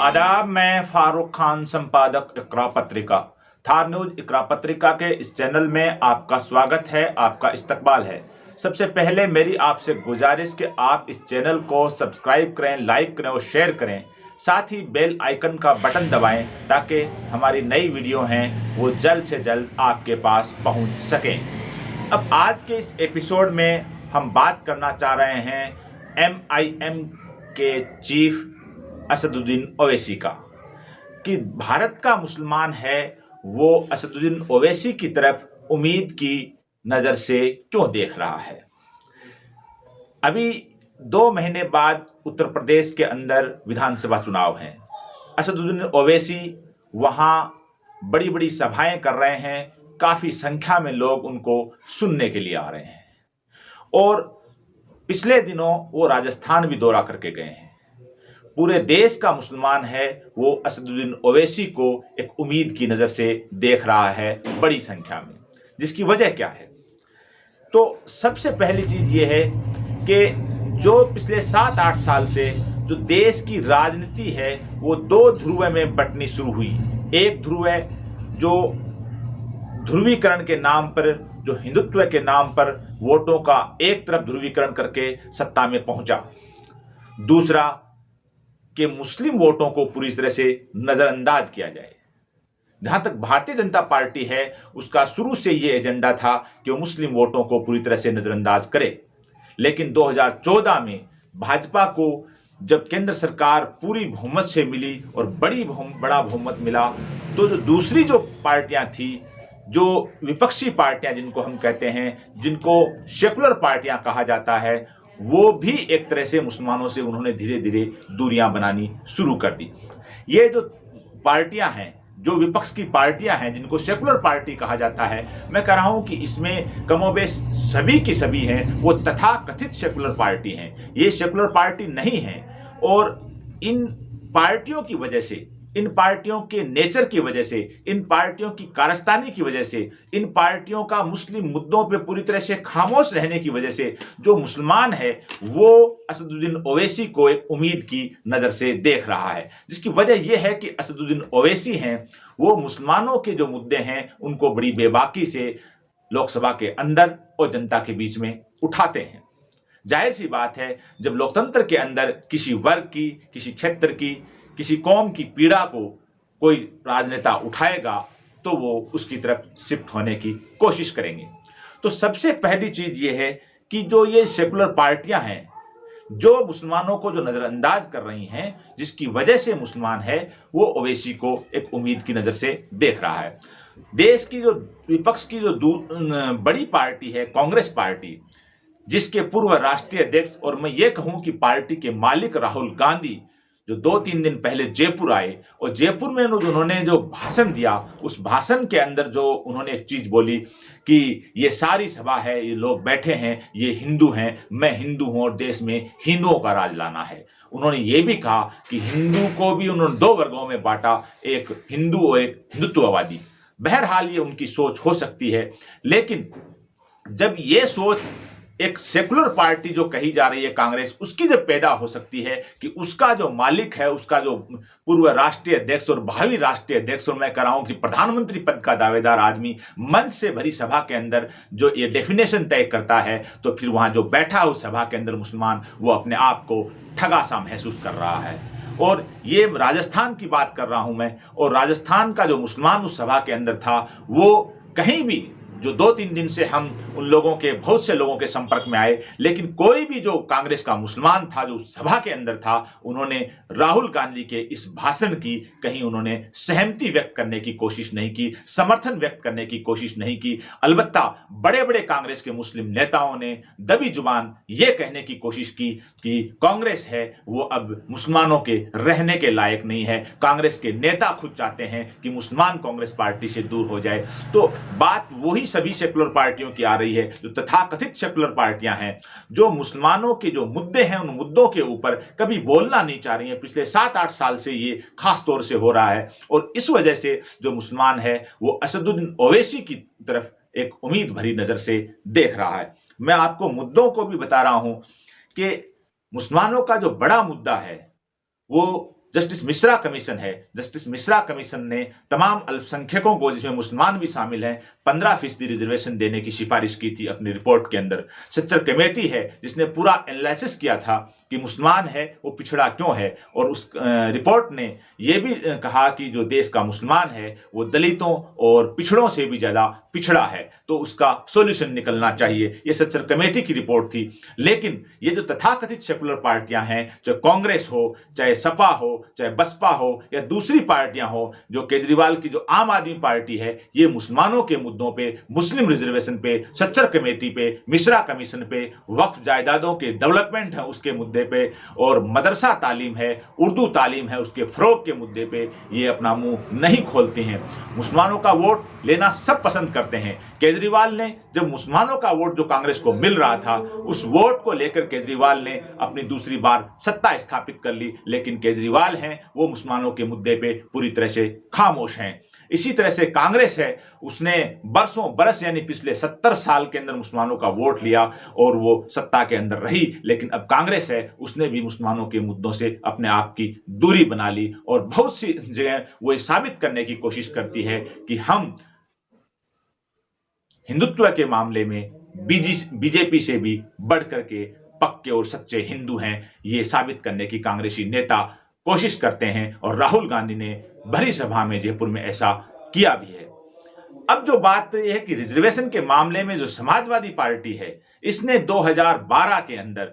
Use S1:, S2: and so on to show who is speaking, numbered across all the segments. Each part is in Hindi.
S1: आदाब। मैं फारूक खान, संपादक इकरा पत्रिका। थार न्यूज इकरा पत्रिका के इस चैनल में आपका स्वागत है, आपका इस्तकबाल है। सबसे पहले मेरी आपसे गुजारिश कि आप इस चैनल को सब्सक्राइब करें, लाइक करें और शेयर करें। साथ ही बेल आइकन का बटन दबाएं ताकि हमारी नई वीडियो हैं वो जल्द से जल्द आपके पास पहुंच सकें। अब आज के इस एपिसोड में हम बात करना चाह रहे हैं MIM के चीफ असदुद्दीन ओवैसी का, कि भारत का मुसलमान है वो असदुद्दीन ओवैसी की तरफ उम्मीद की नज़र से क्यों देख रहा है। अभी 2 महीने बाद उत्तर प्रदेश के अंदर विधानसभा चुनाव हैं। असदुद्दीन ओवैसी वहाँ बड़ी बड़ी सभाएं कर रहे हैं, काफ़ी संख्या में लोग उनको सुनने के लिए आ रहे हैं और पिछले दिनों वो राजस्थान भी दौरा करके गए हैं। पूरे देश का मुसलमान है वो असदुद्दीन ओवैसी को एक उम्मीद की नज़र से देख रहा है बड़ी संख्या में। जिसकी वजह क्या है? तो सबसे पहली चीज़ ये है कि जो पिछले 7-8 साल से जो देश की राजनीति है वो 2 ध्रुव में बंटनी शुरू हुई। एक ध्रुव है जो ध्रुवीकरण के नाम पर, जो हिंदुत्व के नाम पर वोटों का एक तरफ ध्रुवीकरण करके सत्ता में पहुंचा। दूसरा कि मुस्लिम वोटों को पूरी तरह से नजरअंदाज किया जाए। जहां तक भारतीय जनता पार्टी है उसका शुरू से ये एजेंडा था कि वो मुस्लिम वोटों को पूरी तरह से नजरअंदाज करे। लेकिन 2014 में भाजपा को जब केंद्र सरकार पूरी बहुमत से मिली और बड़ा बहुमत मिला, तो जो दूसरी जो पार्टियां थी, जो विपक्षी पार्टियां जिनको हम कहते हैं, जिनको सेकुलर पार्टियां कहा जाता है, वो भी एक तरह से मुसलमानों से उन्होंने धीरे धीरे दूरियां बनानी शुरू कर दी। ये जो पार्टियां हैं, जो विपक्ष की पार्टियां हैं, जिनको सेकुलर पार्टी कहा जाता है, मैं कह रहा हूं कि इसमें कमोबेश सभी की सभी हैं वो तथाकथित सेकुलर पार्टी हैं। ये सेकुलर पार्टी नहीं है और इन पार्टियों की वजह से, इन पार्टियों के नेचर की वजह से, इन पार्टियों की कारस्तानी की वजह से, इन पार्टियों का मुस्लिम मुद्दों पे पूरी तरह से खामोश रहने की वजह से जो मुसलमान है वो असदुद्दीन ओवैसी को एक उम्मीद की नज़र से देख रहा है। जिसकी वजह यह है कि असदुद्दीन ओवैसी हैं वो मुसलमानों के जो मुद्दे हैं उनको बड़ी बेबाकी से लोकसभा के अंदर और जनता के बीच में उठाते हैं। जाहिर सी बात है, जब लोकतंत्र के अंदर किसी वर्ग की, किसी क्षेत्र की, किसी कौम की पीड़ा को कोई राजनेता उठाएगा तो वो उसकी तरफ शिफ्ट होने की कोशिश करेंगे। तो सबसे पहली चीज ये है कि जो ये सेकुलर पार्टियां हैं जो मुसलमानों को जो नजरअंदाज कर रही हैं, जिसकी वजह से मुसलमान है वो ओवैसी को एक उम्मीद की नजर से देख रहा है। देश की जो विपक्ष की जो बड़ी पार्टी है कांग्रेस पार्टी, जिसके पूर्व राष्ट्रीय अध्यक्ष और मैं ये कहूं कि पार्टी के मालिक राहुल गांधी, जो 2-3 दिन पहले जयपुर आए और जयपुर में उन्होंने जो भाषण दिया, उस भाषण के अंदर जो उन्होंने एक चीज बोली कि ये सारी सभा है, ये लोग बैठे हैं, ये हिंदू हैं, मैं हिंदू हूं और देश में हिंदुओं का राज लाना है। उन्होंने ये भी कहा कि हिंदू को भी उन्होंने 2 वर्गों में बांटा, एक हिंदू और एक हिंदुत्ववादी। बहरहाल ये उनकी सोच हो सकती है, लेकिन जब ये सोच एक सेकुलर पार्टी जो कही जा रही है कांग्रेस, उसकी जब पैदा हो सकती है कि उसका जो मालिक है, उसका जो पूर्व राष्ट्रीय अध्यक्ष और भावी राष्ट्रीय अध्यक्ष और मैं कह रहा हूं कि प्रधानमंत्री पद का दावेदार आदमी मंच से भरी सभा के अंदर जो ये डेफिनेशन तय करता है, तो फिर वहां जो बैठा उस सभा के अंदर मुसलमान वो अपने आप को ठगा सा महसूस कर रहा है। और ये राजस्थान की बात कर रहा हूं मैं, और राजस्थान का जो मुसलमान उस सभा के अंदर था वो कहीं भी, जो 2-3 दिन से हम उन लोगों के, बहुत से लोगों के संपर्क में आए, लेकिन कोई भी जो कांग्रेस का मुसलमान था जो सभा के अंदर था, उन्होंने राहुल गांधी के इस भाषण की कहीं उन्होंने सहमति व्यक्त करने की कोशिश नहीं की, समर्थन व्यक्त करने की कोशिश नहीं की। अलबत्ता बड़े बड़े कांग्रेस के मुस्लिम नेताओं ने दबी जुबान ये कहने की कोशिश की कि कांग्रेस है वो अब मुसलमानों के रहने के लायक नहीं है। कांग्रेस के नेता खुद चाहते हैं कि मुसलमान कांग्रेस पार्टी से दूर हो जाए। तो बात वही सभी सेकुलर पार्टियों की आ रही है, जो तथाकथित सेकुलर पार्टियां हैं, जो मुसलमानों के जो मुद्दे हैं उन मुद्दों के ऊपर कभी बोलना नहीं चाह रही हैं। पिछले 7-8 साल से ये खास तौर से हो रहा है और इस वजह से जो मुसलमान है वो असदुद्दीन ओवैसी की तरफ एक उम्मीद भरी नजर से देख रहा है। मैं आपको मुद्दों को भी बता रहा हूं कि मुसलमानों का जो बड़ा मुद्दा है वो जस्टिस मिश्रा कमीशन है, जस्टिस मिश्रा कमीशन ने तमाम अल्पसंख्यकों को, जिसमें मुसलमान भी शामिल हैं, 15% रिजर्वेशन देने की सिफारिश की थी अपनी रिपोर्ट के अंदर। सच्चर कमेटी है जिसने पूरा एनालिसिस किया था कि मुसलमान है वो पिछड़ा क्यों है, और उस रिपोर्ट ने यह भी कहा कि जो देश का मुसलमान है वो दलितों और पिछड़ों से भी ज्यादा पिछड़ा है, तो उसका सॉल्यूशन निकलना चाहिए। ये सच्चर कमेटी की रिपोर्ट थी। लेकिन ये जो तथाकथित सेकुलर पार्टियां हैं, चाहे कांग्रेस हो, चाहे सपा हो, चाहे बसपा हो या दूसरी पार्टियां हो, जो केजरीवाल की जो आम आदमी पार्टी है, ये मुसलमानों के मुद्दों पे, मुस्लिम रिजर्वेशन पे, सच्चर कमेटी पे, मिश्रा कमीशन पे, वक्फ जायदादों के डेवलपमेंट है उसके मुद्दे पे, और मदरसा तालीम है, उर्दू तालीम है, उसके फरोग के मुद्दे पे ये अपना मुंह नहीं खोलती हैं। मुसलमानों का वोट लेना सब पसंद करते हैं। केजरीवाल ने जब मुसलमानों का वोट जो कांग्रेस को मिल रहा था, उस वोट को लेकर केजरीवाल ने अपनी दूसरी बार सत्ता स्थापित कर ली, लेकिन केजरीवाल हैं वो मुसलमानों के मुद्दे पे पूरी तरह से खामोश हैं। इसी तरह से कांग्रेस है, उसने बरसों बरस यानी पिछले 70 साल के अंदर मुसलमानों का वोट लिया और वो सत्ता के अंदर रही, लेकिन अब कांग्रेस है उसने भी मुसलमानों के मुद्दों से अपने आप की दूरी बना ली और बहुत सी जगह वो साबित करने की कोशिश करती है कि हम हिंदुत्व के मामले में बीजेपी से भी बढ़कर के पक्के और सच्चे हिंदू हैं, ये साबित करने की कांग्रेसी नेता कोशिश करते हैं, और राहुल गांधी ने भरी सभा में जयपुर में ऐसा किया भी है। अब जो बात यह है कि रिजर्वेशन के मामले में जो समाजवादी पार्टी है, इसने 2012 के अंदर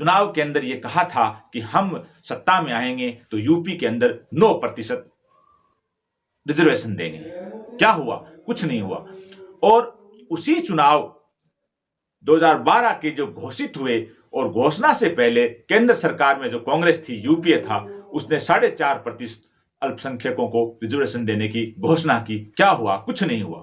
S1: चुनाव के अंदर यह कहा था कि हम सत्ता में आएंगे तो यूपी के अंदर 9% रिजर्वेशन देंगे। क्या हुआ? कुछ नहीं हुआ। और उसी चुनाव 2012 के जो घोषित हुए, और घोषणा से पहले केंद्र सरकार में जो कांग्रेस थी, यूपीए था, उसने 4.5% अल्पसंख्यकों को रिजर्वेशन देने की घोषणा की। क्या हुआ? कुछ नहीं हुआ।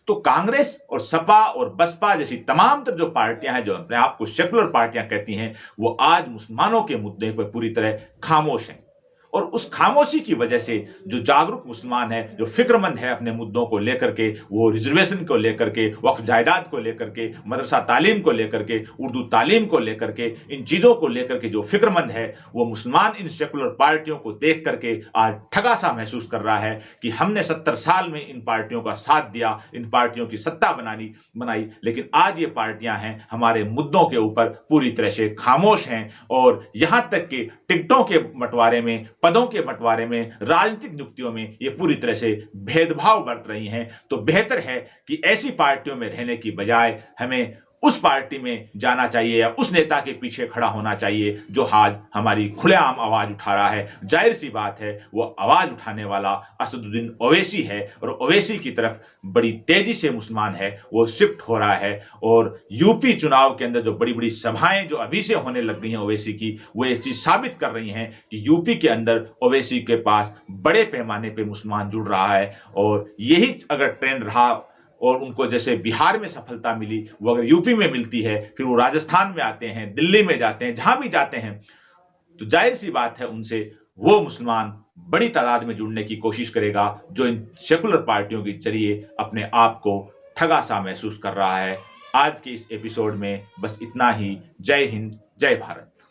S1: तो कांग्रेस और सपा और बसपा जैसी तमाम जो पार्टियां हैं, जो अपने आप को सेकुलर पार्टियां कहती हैं, वो आज मुसलमानों के मुद्दे पर पूरी तरह खामोश हैं। और उस खामोशी की वजह से जो जागरूक मुसलमान है, जो फिक्रमंद है अपने मुद्दों को लेकर के, वो रिजर्वेशन को लेकर के, वक्फ जायदाद को लेकर के, मदरसा तालीम को लेकर के, उर्दू तालीम को लेकर के, इन चीज़ों को लेकर के जो फिक्रमंद है, वो मुसलमान इन सेकुलर पार्टियों को देख करके आज ठगा सा महसूस कर रहा है कि हमने 70 साल में इन पार्टियों का साथ दिया, इन पार्टियों की सत्ता बनाई, लेकिन आज ये पार्टियां हैं हमारे मुद्दों के ऊपर पूरी तरह से खामोश हैं, और यहां तक कि टिकटों के बंटवारे में, पदों के बंटवारे में, राजनीतिक नियुक्तियों में ये पूरी तरह से भेदभाव बरत रही हैं। तो बेहतर है कि ऐसी पार्टियों में रहने की बजाय हमें उस पार्टी में जाना चाहिए या उस नेता के पीछे खड़ा होना चाहिए जो आज हमारी खुलेआम आवाज उठा रहा है। जाहिर सी बात है वो आवाज उठाने वाला असदुद्दीन ओवैसी है, और ओवैसी की तरफ बड़ी तेजी से मुसलमान है वो शिफ्ट हो रहा है। और यूपी चुनाव के अंदर जो बड़ी बड़ी सभाएं जो अभी से होने लग गई हैं ओवैसी की, वो ये चीज साबित कर रही हैं कि यूपी के अंदर ओवैसी के पास बड़े पैमाने पर मुसलमान जुड़ रहा है। और यही अगर ट्रेंड रहा और उनको जैसे बिहार में सफलता मिली, वो अगर यूपी में मिलती है, फिर वो राजस्थान में आते हैं, दिल्ली में जाते हैं, जहां भी जाते हैं, तो जाहिर सी बात है उनसे वो मुसलमान बड़ी तादाद में जुड़ने की कोशिश करेगा जो इन सेकुलर पार्टियों के जरिए अपने आप को ठगा सा महसूस कर रहा है। आज के इस एपिसोड में बस इतना ही। जय हिंद, जय भारत।